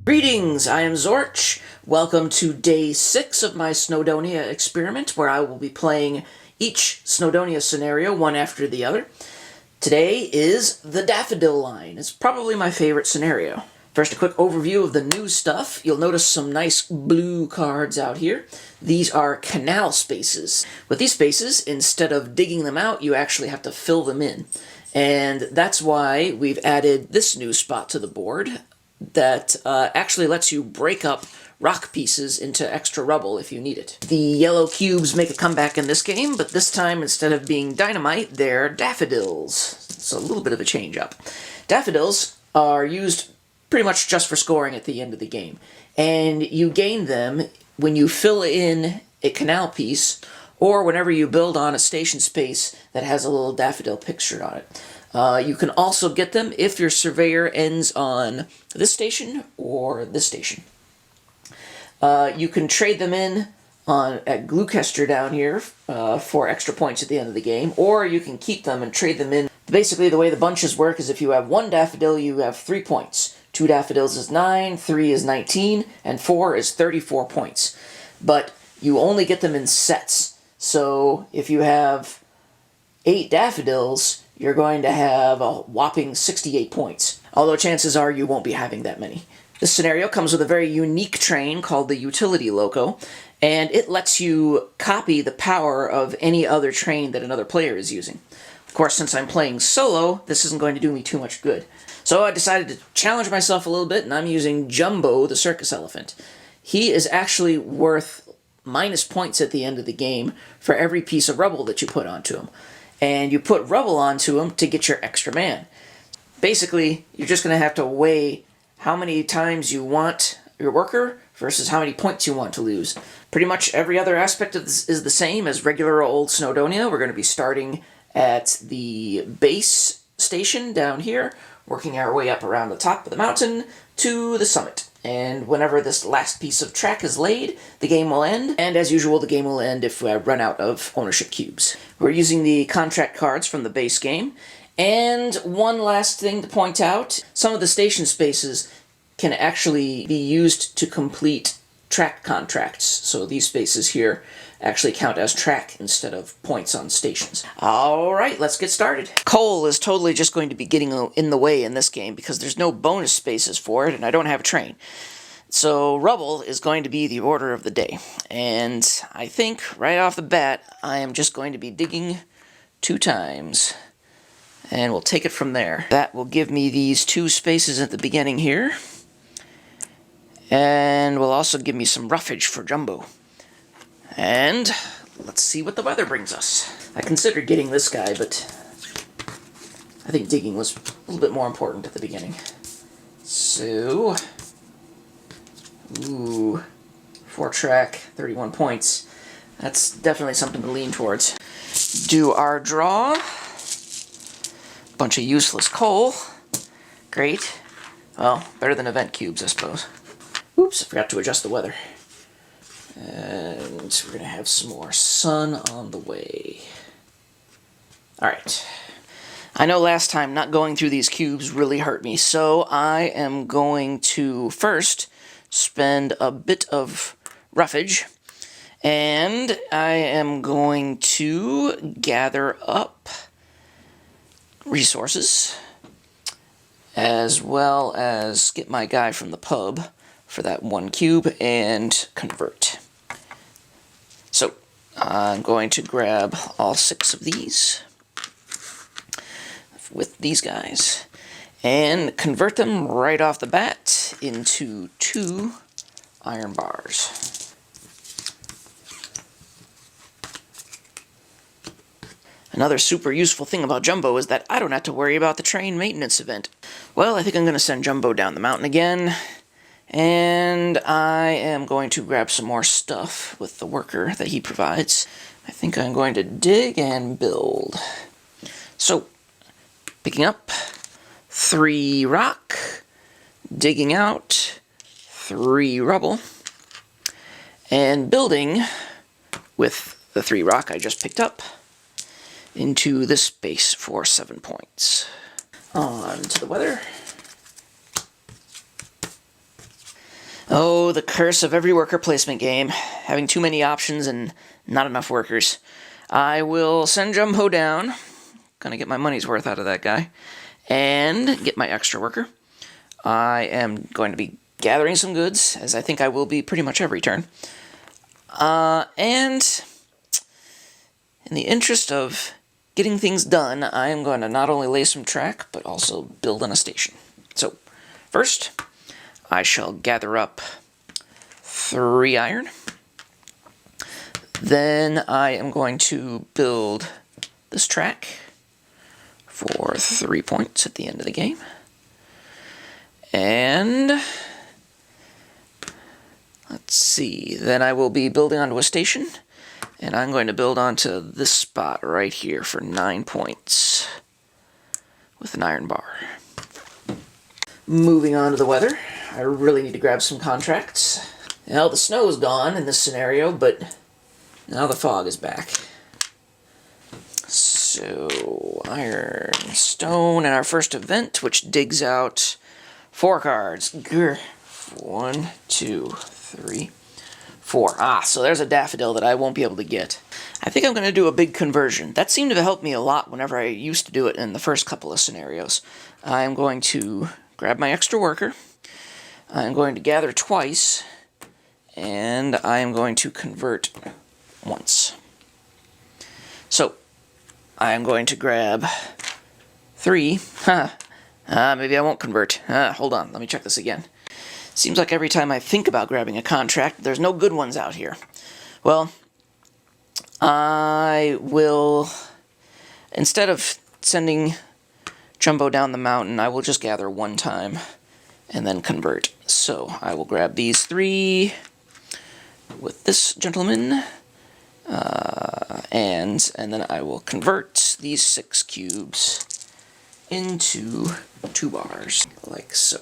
Greetings, I am Zorch. Welcome to day 6 of my Snowdonia experiment, where I will be playing each Snowdonia scenario one after the other. Today is the Daffodil Line. It's probably my favorite scenario. First, a quick overview of the new stuff. You'll notice some nice blue cards out here. These are canal spaces. With these spaces, instead of digging them out, you actually have to fill them in. And that's why we've added this new spot to the board that actually lets you break up rock pieces into extra rubble if you need it. The yellow cubes make a comeback in this game, but this time, instead of being dynamite, they're daffodils. It's a little bit of a change-up. Daffodils are used pretty much just for scoring at the end of the game, and you gain them when you fill in a canal piece or whenever you build on a station space that has a little daffodil picture on it. You can also get them if your surveyor ends on this station or this station. You can trade them in at Gluecester down here for extra points at the end of the game, or you can keep them and trade them in. Basically, the way the bunches work is if you have 1 daffodil, you have 3 points. 2 daffodils is 9, 3 is 19, and 4 is 34 points. But you only get them in sets. So if you have 8 daffodils, you're going to have a whopping 68 points. Although chances are you won't be having that many. This scenario comes with a very unique train called the Utility Loco, and it lets you copy the power of any other train that another player is using. Of course, since I'm playing solo, this isn't going to do me too much good. So I decided to challenge myself a little bit, and I'm using Jumbo, the circus elephant. He is actually worth minus points at the end of the game for every piece of rubble that you put onto him. And you put rubble onto him to get your extra man. Basically, you're just going to have to weigh how many times you want your worker versus how many points you want to lose. Pretty much every other aspect of this is the same as regular old Snowdonia. We're going to be starting at the base station down here, working our way up around the top of the mountain to the summit. And whenever this last piece of track is laid, the game will end. And as usual, the game will end if I run out of ownership cubes. We're using the contract cards from the base game. And one last thing to point out, some of the station spaces can actually be used to complete track contracts. So these spaces here actually count as track instead of points on stations. Alright, let's get started. Coal is totally just going to be getting in the way in this game because there's no bonus spaces for it and I don't have a train. So rubble is going to be the order of the day. And I think right off the bat I am just going to be digging 2 times. And we'll take it from there. That will give me these 2 spaces at the beginning here. And will also give me some roughage for Jumbo. And let's see what the weather brings us. I considered getting this guy, but I think digging was a little bit more important at the beginning. So, 4 track, 31 points. That's definitely something to lean towards. Do our draw. Bunch of useless coal. Great. Well, better than event cubes, I suppose. Oops, I forgot to adjust the weather. And we're going to have some more sun on the way. Alright. I know last time not going through these cubes really hurt me, so I am going to first spend a bit of roughage, and I am going to gather up resources, as well as get my guy from the pub for that 1 cube and convert. So I'm going to grab all 6 of these with these guys and convert them right off the bat into 2 iron bars. Another super useful thing about Jumbo is that I don't have to worry about the train maintenance event. Well, I think I'm going to send Jumbo down the mountain again. And I am going to grab some more stuff with the worker that he provides. I think I'm going to dig and build. So, picking up 3 rock, digging out 3 rubble, and building with the 3 rock I just picked up into this base for 7 points. On to the weather. Oh, the curse of every worker placement game. Having too many options and not enough workers. I will send Jumbo down. Gonna get my money's worth out of that guy. And get my extra worker. I am going to be gathering some goods, as I think I will be pretty much every turn. And in the interest of getting things done, I am going to not only lay some track, but also build on a station. So, first, I shall gather up 3 iron. Then I am going to build this track for 3 points at the end of the game. And let's see, then I will be building onto a station, and I'm going to build onto this spot right here for 9 points with an iron bar. Moving on to the weather, I really need to grab some contracts. Now the snow is gone in this scenario, but now the fog is back. So, iron, stone, and our first event, which digs out 4 cards. Grr. 1, 2, 3, 4. So there's a daffodil that I won't be able to get. I think I'm going to do a big conversion. That seemed to help me a lot whenever I used to do it in the first couple of scenarios. I'm going to grab my extra worker. I'm going to gather twice. And I am going to convert once. So, I am going to grab 3. Maybe I won't convert. Hold on, let me check this again. Seems like every time I think about grabbing a contract, there's no good ones out here. Well, I will, instead of sending Jumbo down the mountain, I will just gather 1 time and then convert. So I will grab these 3 with this gentleman, and then I will convert these 6 cubes into 2 bars, like so.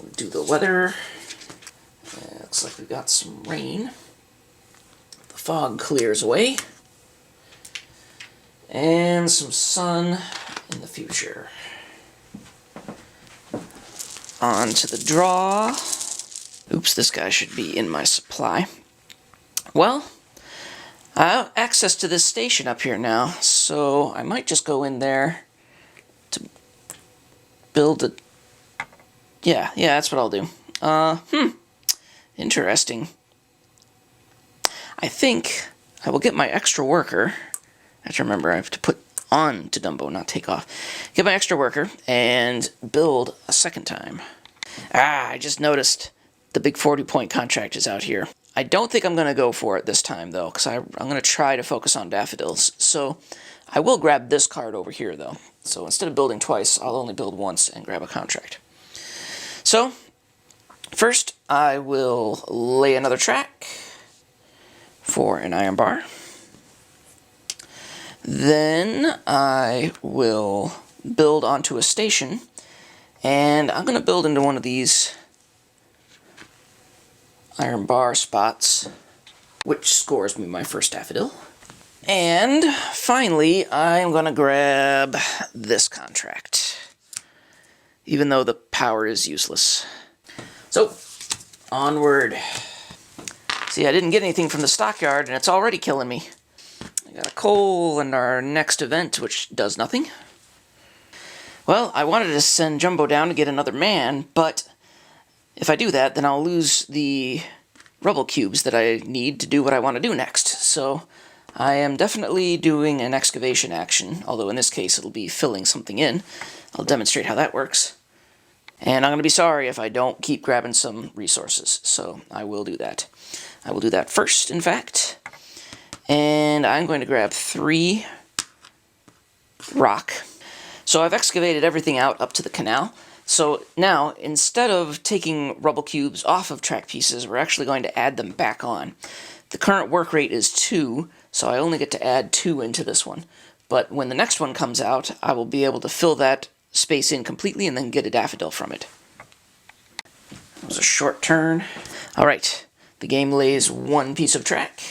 We'll do the weather. Looks like we've got some rain. The fog clears away. And some sun in the future. On to the draw. Oops, this guy should be in my supply. Well, I have access to this station up here now, so I might just go in there to build a... Yeah, that's what I'll do. Interesting. I think I will get my extra worker. I have to remember I have to put on to Dumbo, not take off. Get my extra worker and build a second time. I just noticed the big 40-point contract is out here. I don't think I'm going to go for it this time, though, because I'm going to try to focus on daffodils. So I will grab this card over here, though. So instead of building twice, I'll only build once and grab a contract. So, first, I will lay another track for an iron bar. Then I will build onto a station, and I'm going to build into one of these iron bar spots, which scores me my first daffodil. And finally, I'm going to grab this contract, even though the power is useless. So, onward. See, I didn't get anything from the stockyard, and it's already killing me. I got a coal and our next event, which does nothing. Well, I wanted to send Jumbo down to get another man, but if I do that, then I'll lose the rubble cubes that I need to do what I want to do next. So I am definitely doing an excavation action, although in this case it'll be filling something in. I'll demonstrate how that works. And I'm going to be sorry if I don't keep grabbing some resources, so I will do that. I will do that first, in fact. And I'm going to grab 3 rock. So I've excavated everything out up to the canal. So now, instead of taking rubble cubes off of track pieces, we're actually going to add them back on. The current work rate is 2, so I only get to add 2 into this one. But when the next one comes out, I will be able to fill that space in completely and then get a daffodil from it. That was a short turn. Alright, the game lays 1 piece of track.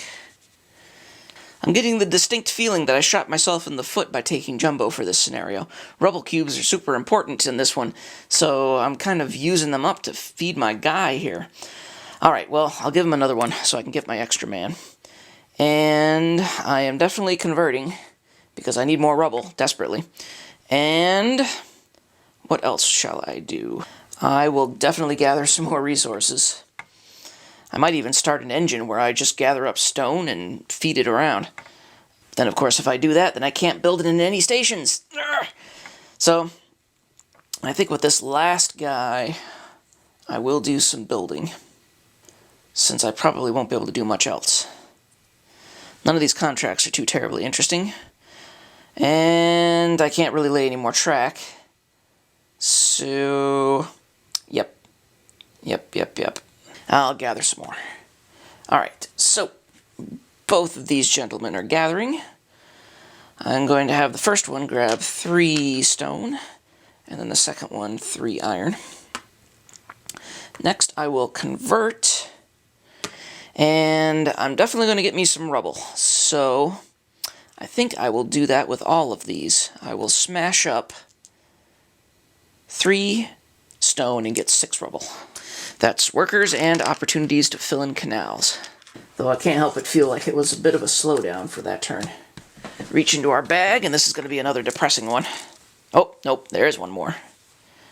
I'm getting the distinct feeling that I shot myself in the foot by taking Jumbo for this scenario. Rubble cubes are super important in this one, so I'm kind of using them up to feed my guy here. Alright, well, I'll give him another one so I can get my extra man. And I am definitely converting, because I need more rubble, desperately. And what else shall I do? I will definitely gather some more resources. I might even start an engine where I just gather up stone and feed it around. Then, of course, if I do that, then I can't build it in any stations. So, I think with this last guy, I will do some building, since I probably won't be able to do much else. None of these contracts are too terribly interesting, and I can't really lay any more track. So, yep. I'll gather some more. Alright, so both of these gentlemen are gathering. I'm going to have the first one grab 3 stone, and then the second one 3 iron. Next I will convert, and I'm definitely going to get me some rubble. So I think I will do that with all of these. I will smash up 3 stone and get 6 rubble. That's workers and opportunities to fill in canals. Though I can't help but feel like it was a bit of a slowdown for that turn. Reach into our bag, and this is going to be another depressing one. Oh, nope, there is one more.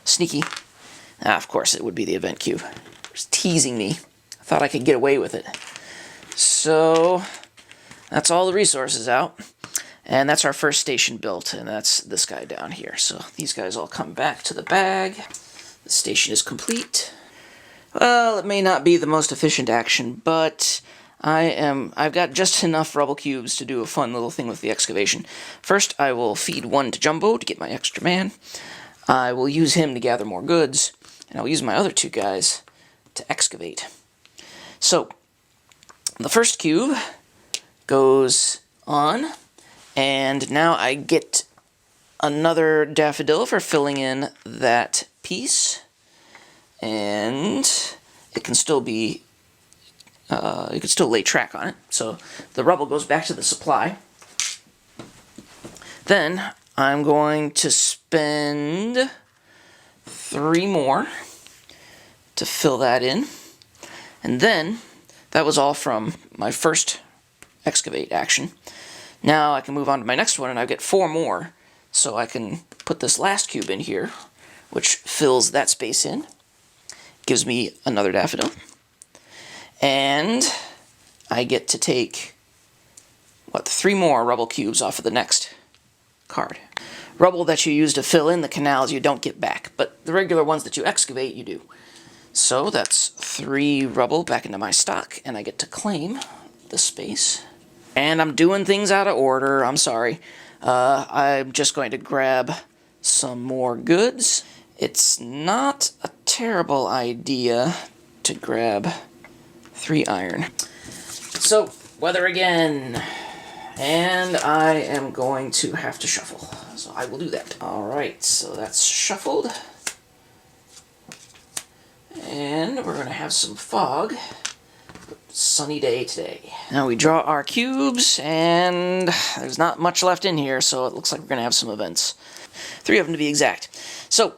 Sneaky. Ah, of course, it would be the event cube. It was teasing me. I thought I could get away with it. So, that's all the resources out. And that's our first station built, and that's this guy down here. So, these guys all come back to the bag. The station is complete. Well, it may not be the most efficient action, but I've got just enough rubble cubes to do a fun little thing with the excavation. First, I will feed 1 to Jumbo to get my extra man. I will use him to gather more goods, and I'll use my other 2 guys to excavate. So, the first cube goes on, and now I get another daffodil for filling in that piece. And it can still be, you can still lay track on it. So the rubble goes back to the supply. Then I'm going to spend 3 more to fill that in. And then, that was all from my first excavate action. Now I can move on to my next one, and I get 4 more. So I can put this last cube in here, which fills that space in. Gives me another daffodil. And I get to take, 3 more rubble cubes off of the next card. Rubble that you use to fill in the canals you don't get back, but the regular ones that you excavate, you do. So that's 3 rubble back into my stock, and I get to claim the space. And I'm doing things out of order, I'm sorry. I'm just going to grab some more goods. It's not a terrible idea to grab 3 iron. So, weather again. And I am going to have to shuffle. So I will do that. Alright, so that's shuffled. And we're going to have some fog. Sunny day today. Now we draw our cubes, and there's not much left in here, so it looks like we're going to have some events. 3 of them to be exact. So,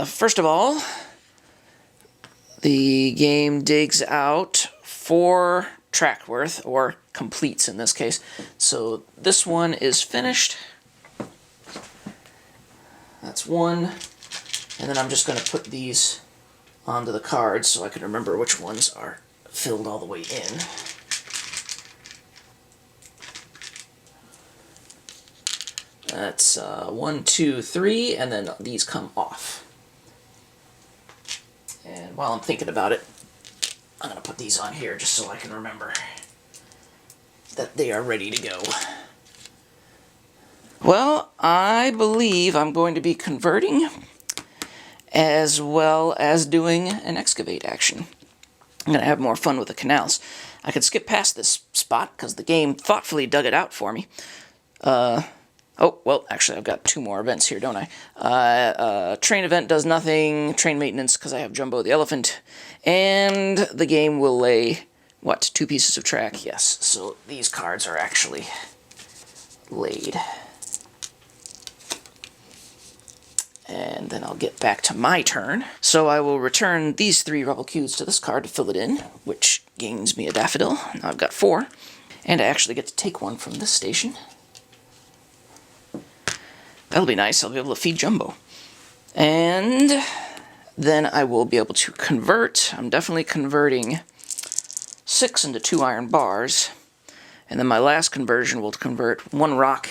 first of all, the game digs out 4 track worth, or completes in this case. So this one is finished. That's 1. And then I'm just going to put these onto the cards so I can remember which ones are filled all the way in. That's 1, 2, 3, and then these come off. And while I'm thinking about it, I'm going to put these on here just so I can remember that they are ready to go. Well, I believe I'm going to be converting as well as doing an excavate action. I'm going to have more fun with the canals. I could skip past this spot because the game thoughtfully dug it out for me. Oh, well, actually, I've got 2 more events here, don't I? Train event does nothing. Train maintenance, because I have Jumbo the elephant. And the game will lay What, 2 pieces of track? Yes, so these cards are actually laid. And then I'll get back to my turn. So I will return these 3 rubble cubes to this card to fill it in, which gains me a daffodil. Now I've got 4. And I actually get to take one from this station. That'll be nice. I'll be able to feed Jumbo. And then I will be able to convert. I'm definitely converting 6 into 2 iron bars. And then my last conversion will convert 1 rock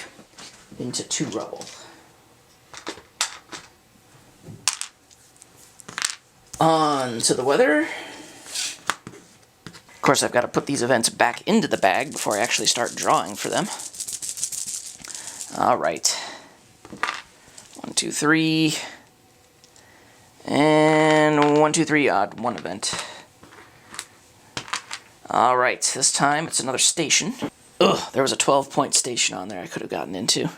into 2 rubble. On to the weather. Of course, I've got to put these events back into the bag before I actually start drawing for them. All right. 1, 2, 3. And 1, 2, 3, odd 1 event. All right, this time it's another station. Ugh, there was a 12-point station on there I could have gotten into.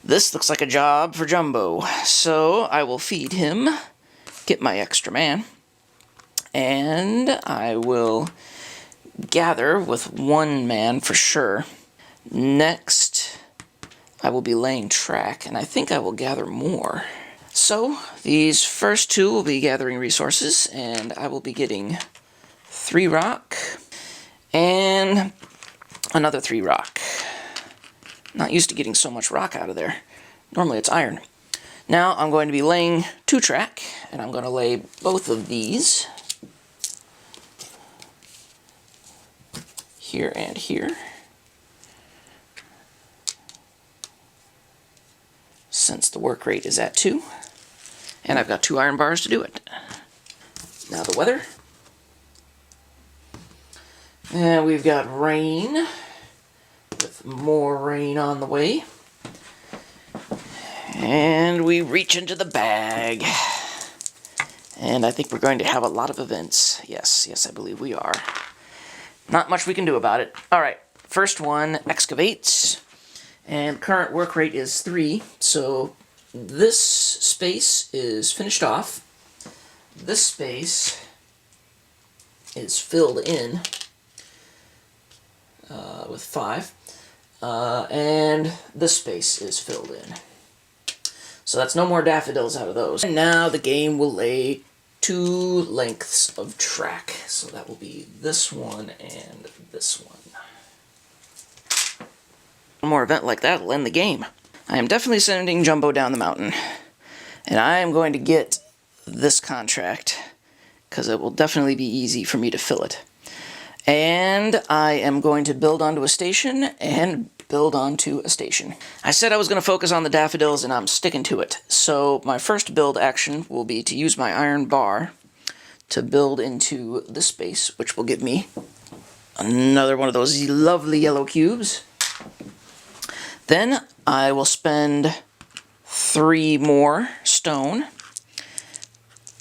This looks like a job for Jumbo, so I will feed him, get my extra man, and I will gather with 1 man for sure. Next, I will be laying track, and I think I will gather more. So, these first 2 will be gathering resources, and I will be getting 3 rock, and another 3 rock. Not used to getting so much rock out of there. Normally it's iron. Now I'm going to be laying 2 track, and I'm going to lay both of these here and here. Since the work rate is at 2. And I've got 2 iron bars to do it. Now the weather. And we've got rain, with more rain on the way. And we reach into the bag. And I think we're going to have a lot of events. Yes, I believe we are. Not much we can do about it. Alright, first one, excavates. And current work rate is 3, so this space is finished off. This space is filled in with 5. And this space is filled in. So that's no more daffodils out of those. And now the game will lay 2 lengths of track. So that will be this one and this one. One more event like that will end the game. I am definitely sending Jumbo down the mountain. And I am going to get this contract, because it will definitely be easy for me to fill it. And I am going to build onto a station and build onto a station. I said I was going to focus on the daffodils, and I'm sticking to it. So my first build action will be to use my iron bar to build into this space, which will give me another one of those lovely yellow cubes. Then I will spend 3 more stone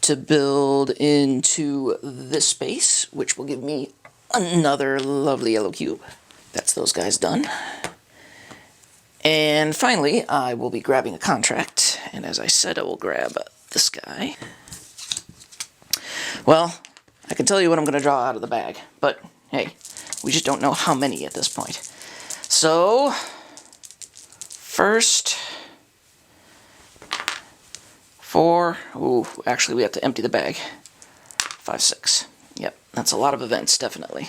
to build into this space, which will give me another lovely yellow cube. That's those guys done. And finally, I will be grabbing a contract, and as I said, I will grab this guy. Well, I can tell you what I'm going to draw out of the bag, but hey, we just don't know how many at this point. So, first, 4, ooh, actually we have to empty the bag. 5, 6. Yep, that's a lot of events, definitely.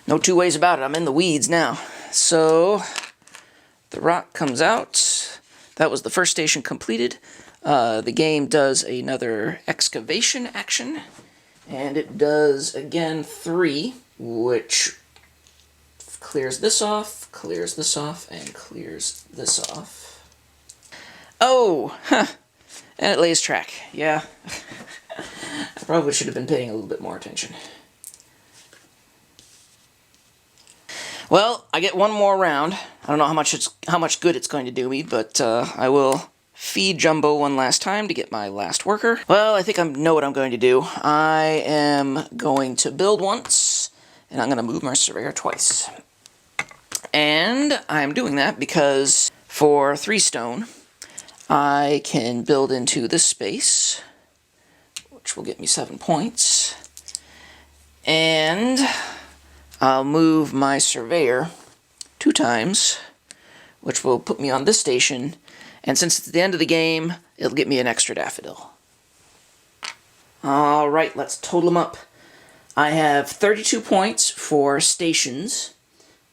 No 2 ways about it, I'm in the weeds now. So, the rock comes out. That was the first station completed. The game does another excavation action, and it does, again, 3, which clears this off, and clears this off. Oh, huh. And it lays track. Yeah. I probably should have been paying a little bit more attention. Well, I get 1 more round. I don't know how much good it's going to do me, but I will feed Jumbo 1 last time to get my last worker. Well, I think I know what I'm going to do. I am going to build once, and I'm going to move my surveyor twice. And I'm doing that because for 3 stone, I can build into this space, which will get me 7 points. And I'll move my surveyor 2 times, which will put me on this station, and since it's the end of the game, it'll get me an extra daffodil. Alright, let's total them up. I have 32 points for stations.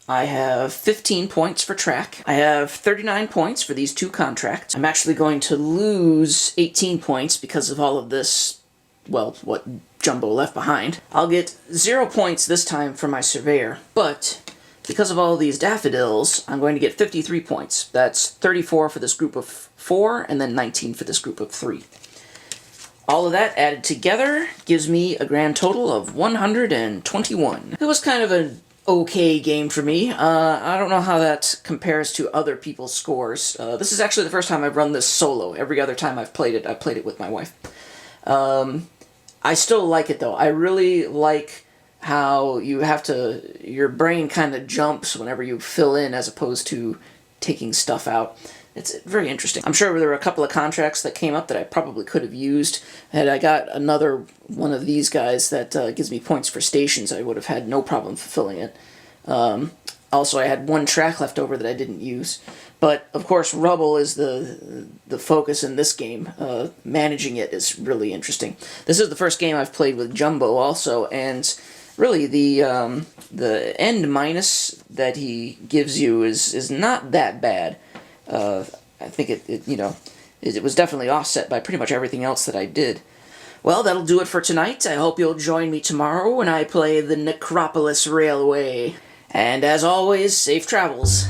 I have 15 points for track. I have 39 points for these 2 contracts. I'm actually going to lose 18 points because of all of this, well, what Jumbo left behind. I'll get 0 points this time for my surveyor, but because of all of these daffodils, I'm going to get 53 points. That's 34 for this group of 4, and then 19 for this group of 3. All of that added together gives me a grand total of 121. It was kind of an okay game for me. I don't know how that compares to other people's scores. This is actually the first time I've run this solo. Every other time I've played it with my wife. I still like it though. I really like how you have to, your brain kind of jumps whenever you fill in as opposed to taking stuff out. It's very interesting. I'm sure there were a couple of contracts that came up that I probably could have used. Had I got another one of these guys that gives me points for stations, I would have had no problem fulfilling it. Also, I had 1 track left over that I didn't use. But, of course, rubble is the focus in this game. Managing it is really interesting. This is the first game I've played with Jumbo also, and really the end minus that he gives you is not that bad. I think it was definitely offset by pretty much everything else that I did. Well, that'll do it for tonight. I hope you'll join me tomorrow when I play the Necropolis Railway. And as always, safe travels.